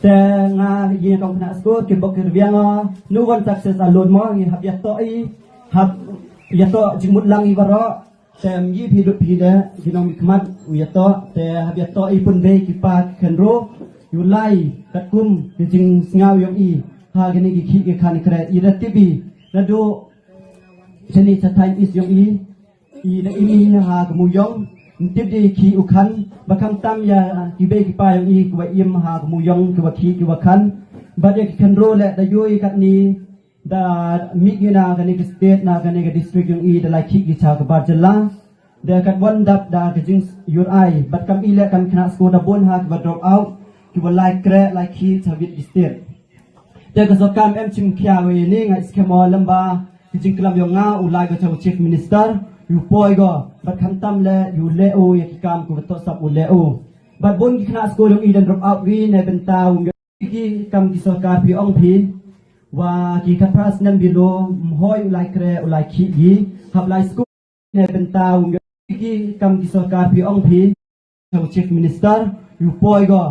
Tengah ye kong kena skut kimbok kirbiang nu wan success alone mo ngi hab yatoi hab yato jimut lang ibaro tem yi hidup hida ginong mikmat yato te hab yatoi pun be kipa kenro yulai katkum jing ngau yong i ha gini gi ki khan kre ira tibi nado chani chatai is yong i da ini ha kemuyong tip di ki ukan bakam tam ya kibe kipa yang i kwa im ha kemuyong kwa ki kwa kan badya ki kenro le da yoi kat ni da migina gani ke state na gani ke district yang i da lai ki cha ka barjala da kat wan dap da ke jing yur ai bat kam i le kam kena sko da bon ha kwa drop out ki wa lai kre lai ki cha bit state da ka so kam em chim kya we ni ngai skemo lamba ki jing klam yong nga ulai ka cha chief minister you poi go but kham tam le you le o ya kam ku to sap u le o but bon ki khna sko long i dan drop out wi ne ben ta u ki kam ki so ka pi ong pi wa ki ka pras nan bi lo hoi u lai kre u lai ki gi hab lai sko ne ben ta u ki kam ki so ka pi ong pi chief minister you poi go